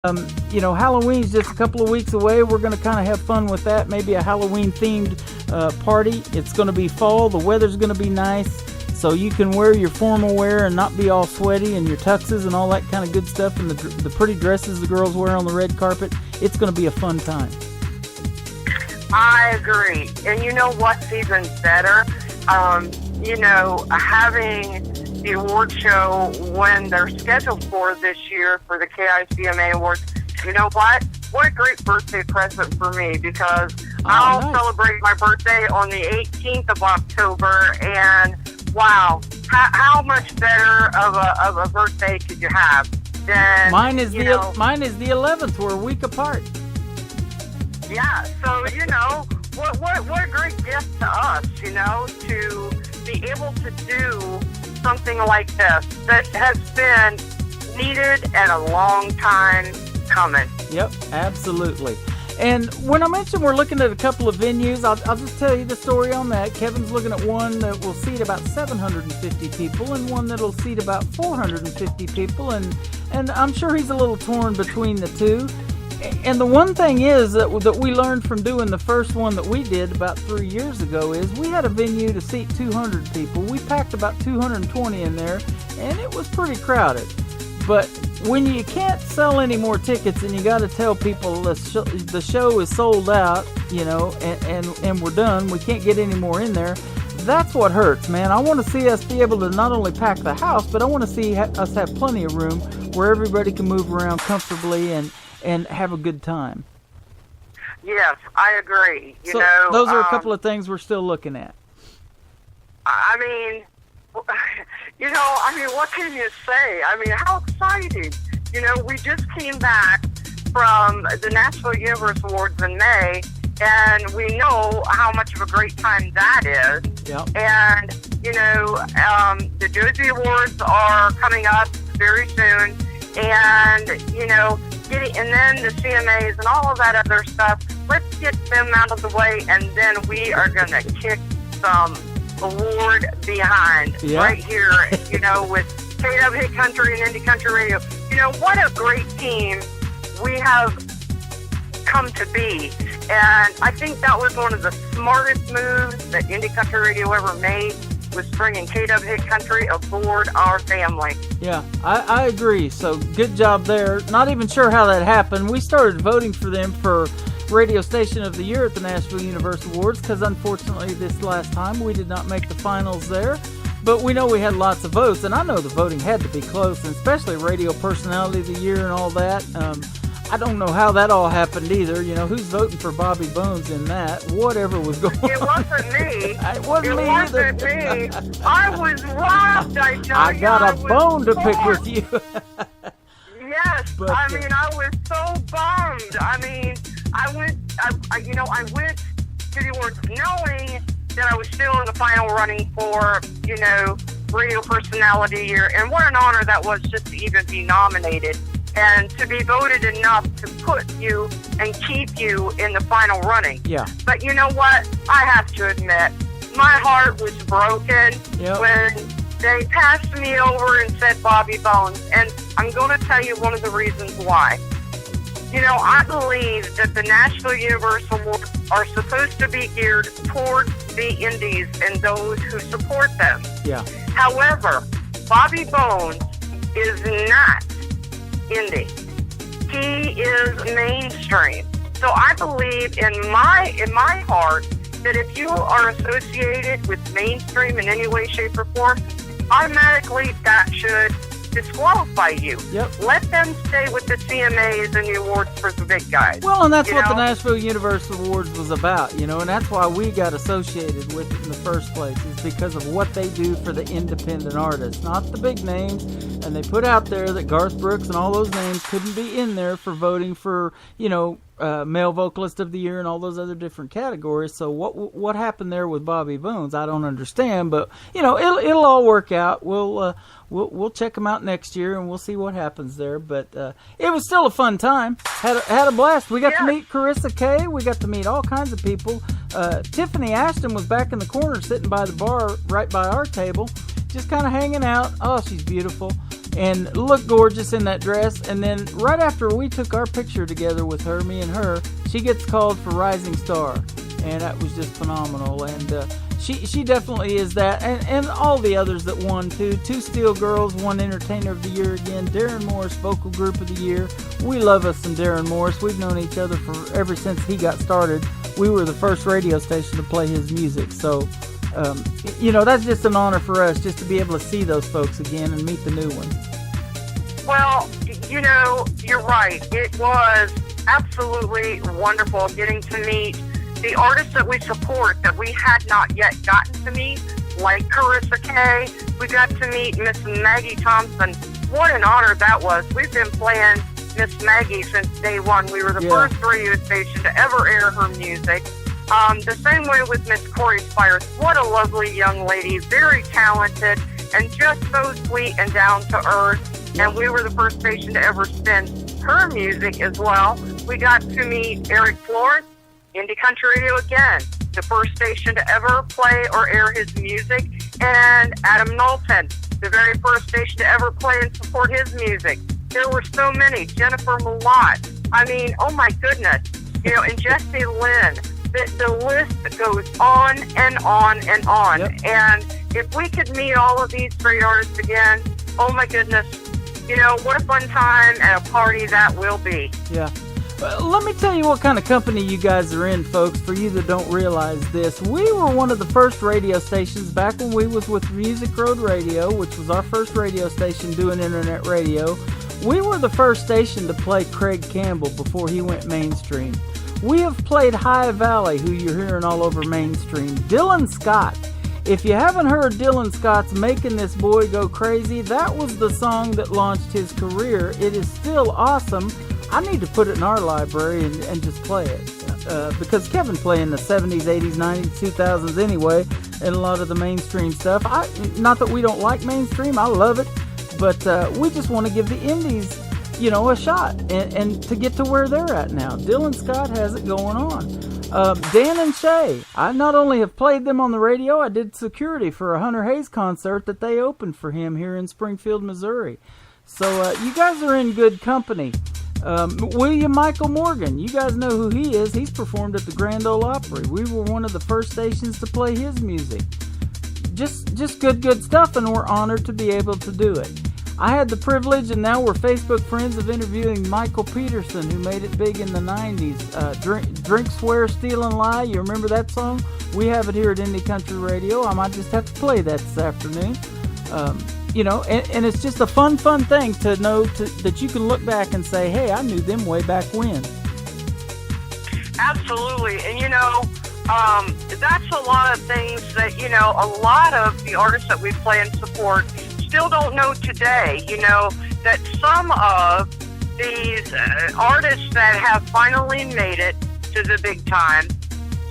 Halloween's just a couple of weeks away. We're going to kind of have fun with that. Maybe a Halloween-themed party. It's going to be fall. The weather's going to be nice, so you can wear your formal wear and not be all sweaty, and your tuxes and all that kind of good stuff, and the pretty dresses the girls wear on the red carpet. It's going to be a fun time. I agree. And you know what's even better? Having the award show when they're scheduled for this year for the KICMA Awards, you know what? What a great birthday present for me, because I'll celebrate my birthday on the 18th of October, and wow, how much better of a birthday could you have than mine is the 11th. We're a week apart. Yeah, so what a great gift to us, to be able to do something like this that has been needed and a long time coming. Yep, absolutely. And when I mentioned we're looking at a couple of venues, I'll just tell you the story on that. Kevin's looking at one that will seat about 750 people and one that will seat about 450 people, and I'm sure he's a little torn between the two. And the one thing is that we learned from doing the first one that we did about 3 years ago is we had a venue to seat 200 people. We packed about 220 in there, and it was pretty crowded. But when you can't sell any more tickets and you got to tell people the show is sold out, and we're done, we can't get any more in there, that's what hurts, man. I want to see us be able to not only pack the house, but I want to see us have plenty of room where everybody can move around comfortably and have a good time. Yes, I agree. Those are a couple of things we're still looking at. What can you say? How exciting. We just came back from the Nashville Universe Awards in May, and we know how much of a great time that is. Yep. And, the Josie Awards are coming up very soon, and, and then the CMAs and all of that other stuff. Let's get them out of the way, and then we are going to kick some award behind right here, with KW Hit Country and Indie Country Radio. What a great team we have come to be. And I think that was one of the smartest moves that Indie Country Radio ever made, was bringing KW Hit Country aboard our family. Yeah, I agree. So good job there. Not even sure how that happened. We started voting for them for Radio Station of the Year at the Nashville Universe Awards because unfortunately this last time we did not make the finals there. But we know we had lots of votes, and I know the voting had to be close, and especially Radio Personality of the Year and all that. I don't know how that all happened either. Who's voting for Bobby Bones in that? Whatever was going on. It wasn't me. It wasn't me either. Me. I was robbed, I tell you. I got a bone to pick with you. Yes. But, I was so bummed. I went to the awards knowing that I was still in the final running for, Radio Personality Year. And what an honor that was just to even be nominated and to be voted enough to put you and keep you in the final running. Yeah. But you know what? I have to admit, my heart was broken when they passed me over and said Bobby Bones. And I'm going to tell you one of the reasons why. I believe that the Nashville Universe Awards are supposed to be geared towards the indies and those who support them. Yeah. However, Bobby Bones is not indie. He is mainstream. So I believe in my heart that if you are associated with mainstream in any way, shape, or form, automatically that should disqualify you. Yep. Let them stay with the CMAs and the awards for the big guys. Well, and that's what the Nashville Universe Awards was about, and that's why we got associated with it in the first place, is because of what they do for the independent artists, not the big names. And they put out there that Garth Brooks and all those names couldn't be in there for voting for, male vocalist of the year and all those other different categories. So what happened there with Bobby Bones, I don't understand, but it'll all work out. We'll check them out next year and we'll see what happens there. But it was still a fun time. Had a blast. We got to meet Carissa Kay. We got to meet all kinds of people. Tiffany Ashton was back in the corner sitting by the bar right by our table, just kind of hanging out. Oh, she's beautiful. and looked gorgeous in that dress. And then right after we took our picture together with her, me and her, she gets called for Rising Star, and that was just phenomenal. And she definitely is that, and all the others that won too. 2 Steel Girls won Entertainer of the Year again. Darren Morris Vocal Group of the Year. We love us some Darren Morris. We've known each other for ever since he got started. We were the first radio station to play his music, so that's just an honor for us, just to be able to see those folks again and meet the new ones. Well, you're right. It was absolutely wonderful getting to meet the artists that we support that we had not yet gotten to meet, like Carissa Kay. We got to meet Miss Maggie Thompson. What an honor that was. We've been playing Miss Maggie since day one. We were the first radio station to ever air her music. The same way with Miss Corey Spires. What a lovely young lady, very talented, and just so sweet and down to earth. And we were the first station to ever spin her music as well. We got to meet Eric Flores, Indie Country Radio again, the first station to ever play or air his music, and Adam Knowlton, the very first station to ever play and support his music. There were so many. Jennifer Malott. I mean, oh my goodness. And Jesse Lynn. The list goes on and on and on. Yep. And if we could meet all of these great artists again, oh my goodness, what a fun time and a party that will be. Yeah. Let me tell you what kind of company you guys are in, folks, for you that don't realize this. We were one of the first radio stations back when we was with Music Road Radio, which was our first radio station doing internet radio. We were the first station to play Craig Campbell before he went mainstream. We have played High Valley, who you're hearing all over mainstream. Dylan Scott. If you haven't heard Dylan Scott's Making This Boy Go Crazy, that was the song that launched his career. It is still awesome. I need to put it in our library and just play it. Because Kevin played in the 70s, 80s, 90s, 2000s anyway, and a lot of the mainstream stuff. Not that we don't like mainstream, I love it, but we just want to give the indies, a shot and to get to where they're at now. Dylan Scott has it going on. Dan and Shay, I not only have played them on the radio, I did security for a Hunter Hayes concert that they opened for him here in Springfield, Missouri. So you guys are in good company. William Michael Morgan, you guys know who he is. He's performed at the Grand Ole Opry. We were one of the first stations to play his music. Just good stuff, and we're honored to be able to do it. I had the privilege, and now we're Facebook friends, of interviewing Michael Peterson, who made it big in the 90s. Drink, Swear, Steal, and Lie. You remember that song? We have it here at Indie Country Radio. I might just have to play that this afternoon. And it's just a fun thing to know that you can look back and say, hey, I knew them way back when. Absolutely. And, that's a lot of things that, a lot of the artists that we play and support still don't know today, that some of these artists that have finally made it to the big time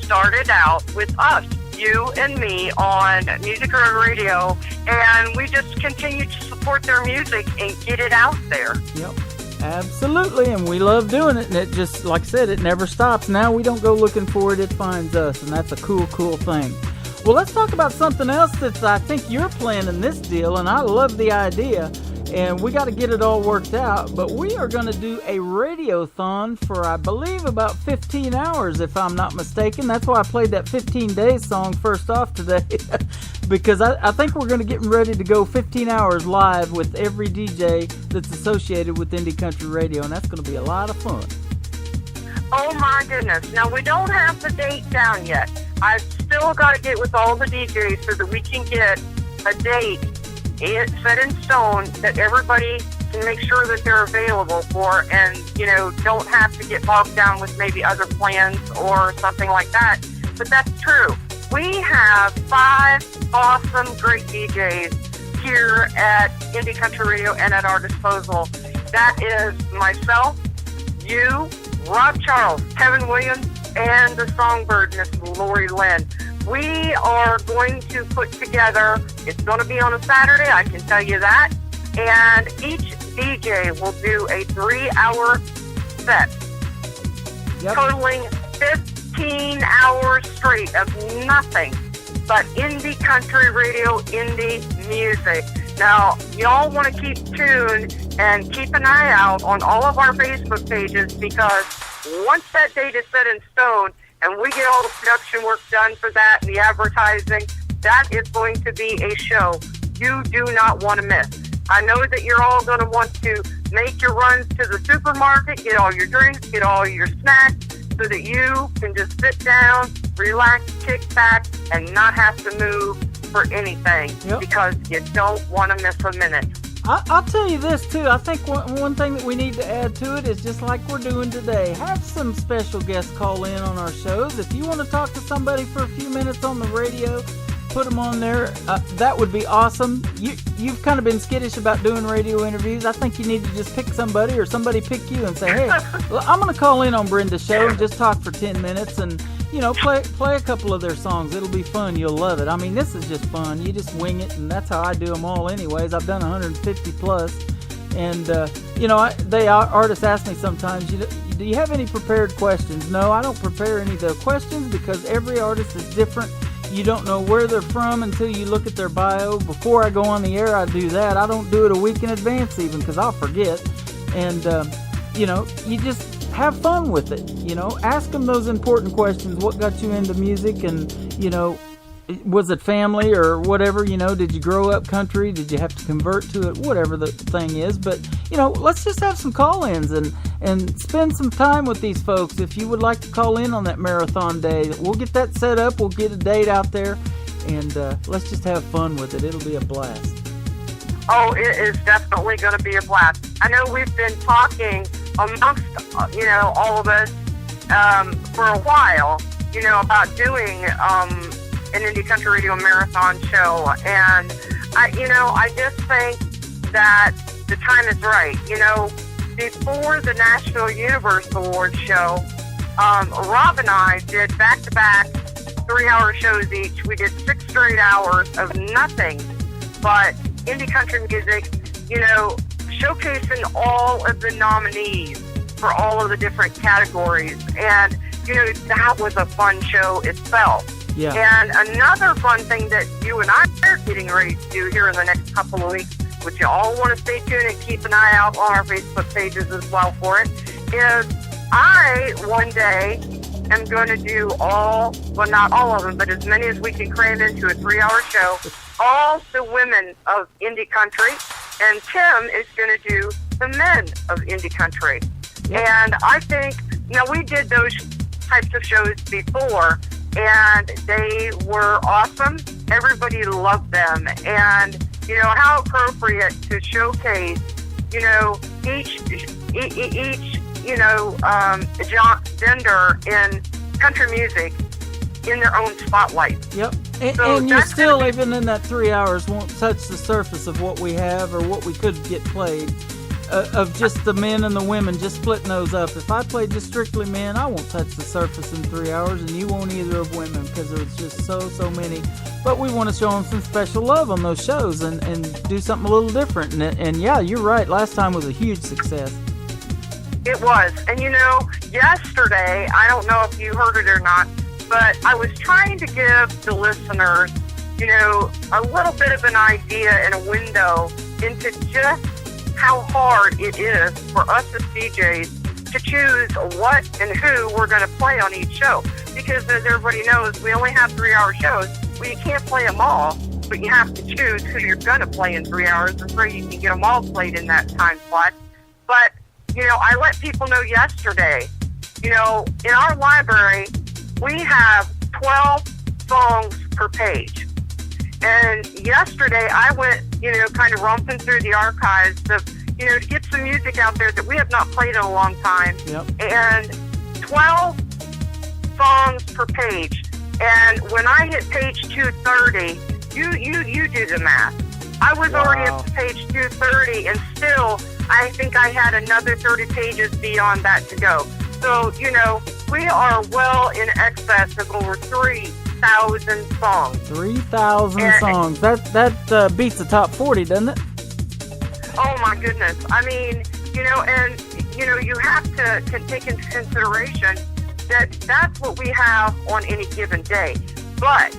started out with us, you and me, on Music Road Radio, and we just continue to support their music and get it out there. Yep, absolutely, and we love doing it, and it just, like I said, it never stops. Now we don't go looking for it, it finds us, and that's a cool thing. Well, let's talk about something else that I think you're planning this deal, and I love the idea, and we got to get it all worked out, but we are going to do a radiothon for, I believe, about 15 hours, if I'm not mistaken. That's why I played that 15 Days song first off today, because I think we're going to get ready to go 15 hours live with every DJ that's associated with Indie Country Radio, and that's going to be a lot of fun. Oh my goodness. Now, we don't have the date down yet. I've still got to get with all the DJs so that we can get a date set in stone that everybody can make sure that they're available for, and, don't have to get bogged down with maybe other plans or something like that. But that's true. We have 5 awesome, great DJs here at Indie Country Radio and at our disposal. That is myself, you, Rob Charles, Kevin Williams, and the songbird, Miss Lori Lynn. We are going to put together, it's going to be on a Saturday, I can tell you that, and each DJ will do a 3-hour set, totaling 15 hours straight of nothing but indie country radio, indie music. Now, y'all want to keep tuned and keep an eye out on all of our Facebook pages, because once that date is set in stone and we get all the production work done for that and the advertising, that is going to be a show you do not want to miss. I know that you're all going to want to make your runs to the supermarket, get all your drinks, get all your snacks, so that you can just sit down, relax, kick back, and not have to move for anything, because you don't want to miss a minute. I'll tell you this, too. I think one thing that we need to add to it is, just like we're doing today, have some special guests call in on our shows. If you want to talk to somebody for a few minutes on the radio, put them on there. That would be awesome. You've kind of been skittish about doing radio interviews. I think you need to just pick somebody, or somebody pick you and say, hey, I'm going to call in on Brenda's show and just talk for 10 minutes and, play a couple of their songs. It'll be fun. You'll love it. I mean, this is just fun. You just wing it, and that's how I do them all anyways. I've done 150 plus. And, artists ask me sometimes, do you have any prepared questions? No, I don't prepare any of the questions, because every artist is different. You don't know where they're from until you look at their bio. Before I go on the air, I do that. I don't do it a week in advance even, because I'll forget. And, you just have fun with it. Ask them those important questions. What got you into music? And, was it family or whatever? Did you grow up country? Did you have to convert to it? Whatever the thing is. But, let's just have some call-ins and spend some time with these folks. If you would like to call in on that marathon day, we'll get that set up. We'll get a date out there, and let's just have fun with it. It'll be a blast. Oh, it is definitely going to be a blast. I know we've been talking amongst, all of us for a while, about doing an Indie Country Radio Marathon show. And, I just think that the time is right. Before the National Universe Awards show, Rob and I did back-to-back 3-hour shows each. We did 6 straight hours of nothing but indie country music, showcasing all of the nominees for all of the different categories. And, that was a fun show itself. Yeah. And another fun thing that you and I are getting ready to do here in the next couple of weeks, which you all want to stay tuned and keep an eye out on our Facebook pages as well for it, is I, one day, am going to do not all of them, but as many as we can cram into a 3-hour show, all the women of indie country, and Tim is going to do the men of indie country. Yep. And I think, we did those types of shows before, and they were awesome. Everybody loved them. And, how appropriate to showcase, each gender in country music in their own spotlight. Yep. And you still, even in that 3 hours, won't touch the surface of what we have or what we could get played, of just the men and the women, just splitting those up. If I played just strictly men, I won't touch the surface in 3 hours, and you won't either of women, because there's just so many. But we want to show them some special love on those shows and do something a little different. And yeah, you're right. Last time was a huge success. It was. And yesterday, I don't know if you heard it or not, but I was trying to give the listeners, a little bit of an idea and a window into just how hard it is for us as DJs to choose what and who we're going to play on each show. Because as everybody knows, we only have 3-hour shows. Well, you can't play them all, but you have to choose who you're going to play in 3 hours, and so you can get them all played in that time slot. But, I let people know yesterday, in our library, we have 12 songs per page. And yesterday I went, kind of romping through the archives of, to get some music out there that we have not played in a long time. Yep. And 12 songs per page. And when I hit page 230, you do the math. I was already up to page 230, and still, I think I had another 30 pages beyond that to go. So, we are well in excess of over 3,000 songs. 3,000 songs. That beats the top 40, doesn't it? Oh, my goodness. I mean, you have to take into consideration that that's what we have on any given day. But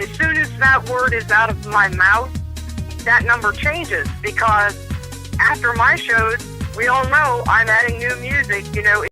as soon as that word is out of my mouth, that number changes, because after my shows, we all know I'm adding new music, you know.